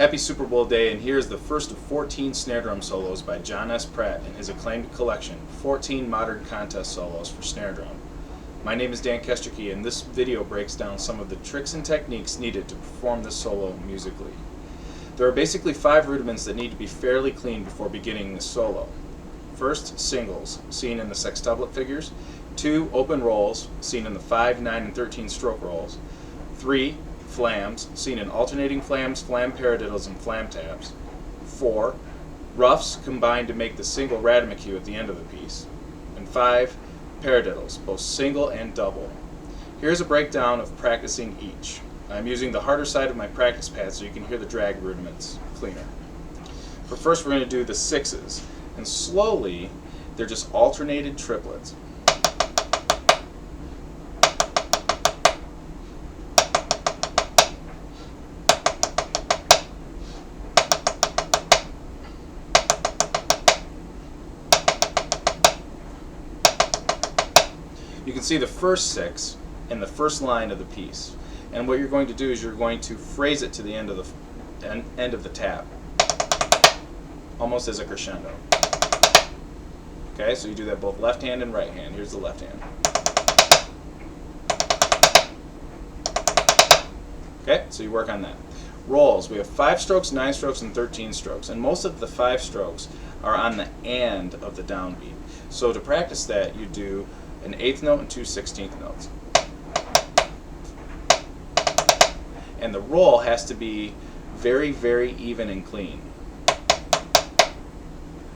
Happy Super Bowl Day, and here's the first of 14 snare drum solos by John S Pratt in his acclaimed collection, 14 Modern Contest Solos for Snare Drum. My name is Dan Kesterke, and this video breaks down some of the tricks and techniques needed to perform this solo musically. There are basically 5 rudiments that need to be fairly clean before beginning this solo. First, singles, seen in the sextuplet figures. 2, open rolls, seen in the 5, 9, and 13 stroke rolls. 3, flams, seen in alternating flams, flam paradiddles, and flam taps. 4, ruffs combined to make the single ratamacue at the end of the piece. And 5, paradiddles, both single and double. Here's a breakdown of practicing each. I'm using the harder side of my practice pad so you can hear the drag rudiments cleaner. But first we're going to do the 6s, and slowly they're just alternated triplets. You can see the first 6 in the first line of the piece. And what you're going to do is you're going to phrase it to the end of the tap, almost as a crescendo. Okay, so you do that both left hand and right hand. Here's the left hand. Okay, so you work on that. Rolls, we have 5 strokes, 9 strokes, and 13 strokes, and most of the 5 strokes are on the and of the downbeat. So to practice that, you do an 8th note and 2 16th notes. And the roll has to be very, very even and clean.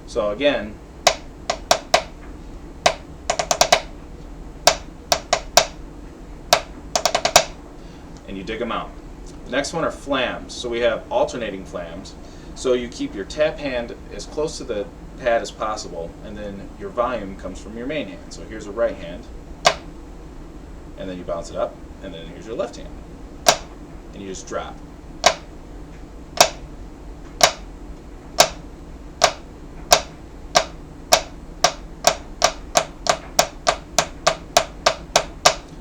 So again, and you dig them out. The next one are flams. So we have alternating flams. So you keep your tap hand as close to the pad as possible, and then your volume comes from your main hand. So here's a right hand, and then you bounce it up, and then here's your left hand, and you just drop.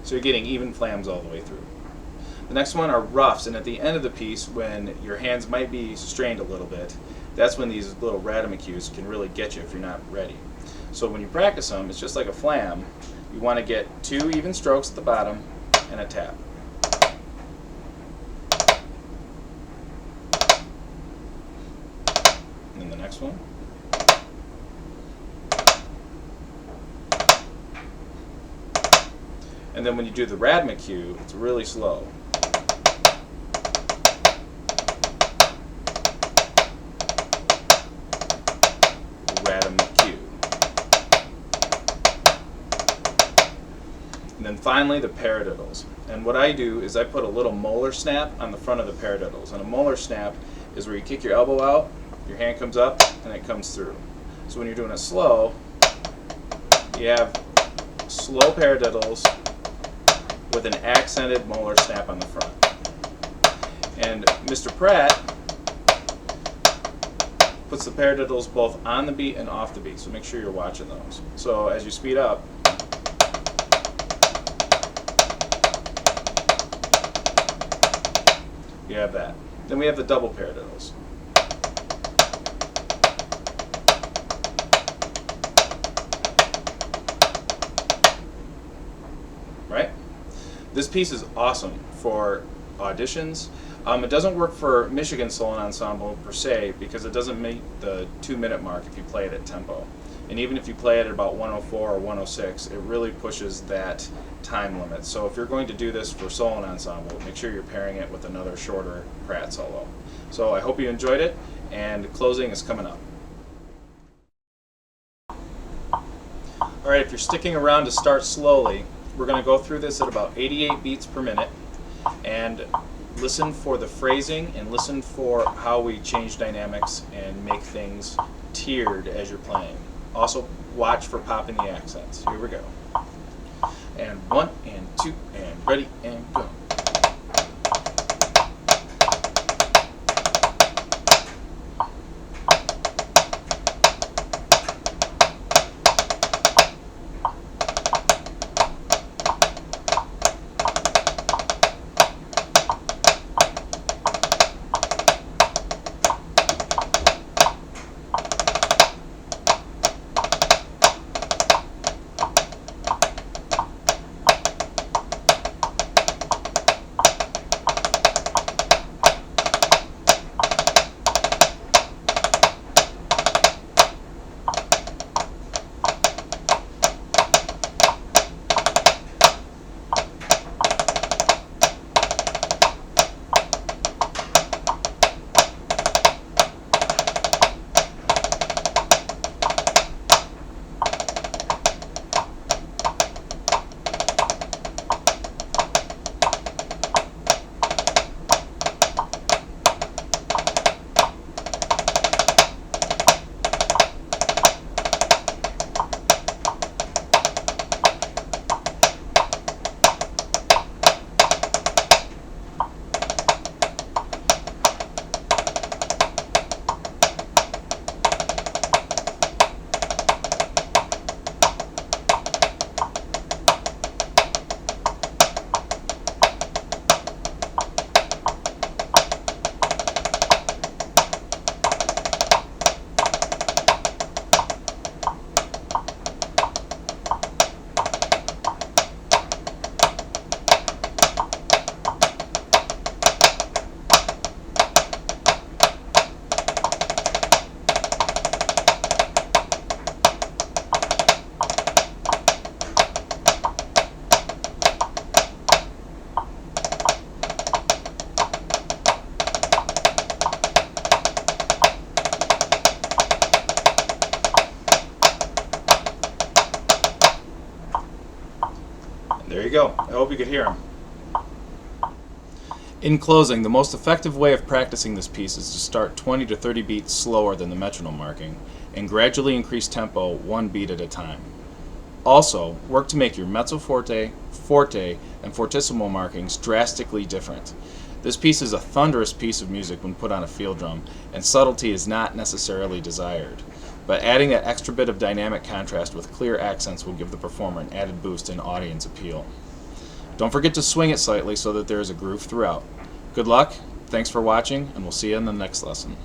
So you're getting even flams all the way through. The next one are ruffs, and at the end of the piece, when your hands might be strained a little bit, that's when these little ratamacues can really get you if you're not ready. So when you practice them, it's just like a flam. You want to get 2 even strokes at the bottom and a tap. And then the next one. And then when you do the ratamacue, it's really slow. Ratamacue. And then finally the paradiddles. And what I do is I put a little molar snap on the front of the paradiddles. And a molar snap is where you kick your elbow out, your hand comes up, and it comes through. So when you're doing it slow, you have slow paradiddles with an accented molar snap on the front. And Mr. Pratt puts the paradiddles both on the beat and off the beat, so make sure you're watching those. So as you speed up, you have that. Then we have the double paradiddles. Right? This piece is awesome for auditions. It doesn't work for Michigan Solo Ensemble per se because it doesn't meet the 2-minute mark if you play it at tempo. And even if you play it at about 104 or 106, it really pushes that time limit. So if you're going to do this for solo ensemble, make sure you're pairing it with another shorter Pratt solo. So I hope you enjoyed it, and closing is coming up. Alright, if you're sticking around to start slowly, we're going to go through this at about 88 beats per minute, and listen for the phrasing and listen for how we change dynamics and make things tiered as you're playing. Also watch for popping the accents. Here we go. And 1 and 2 and ready and go. you go. I hope you could hear him. In closing, the most effective way of practicing this piece is to start 20 to 30 beats slower than the metronome marking and gradually increase tempo one beat at a time. Also, work to make your mezzo forte, forte, and fortissimo markings drastically different. This piece is a thunderous piece of music when put on a field drum, and subtlety is not necessarily desired. But adding that extra bit of dynamic contrast with clear accents will give the performer an added boost in audience appeal. Don't forget to swing it slightly so that there is a groove throughout. Good luck, thanks for watching, and we'll see you in the next lesson.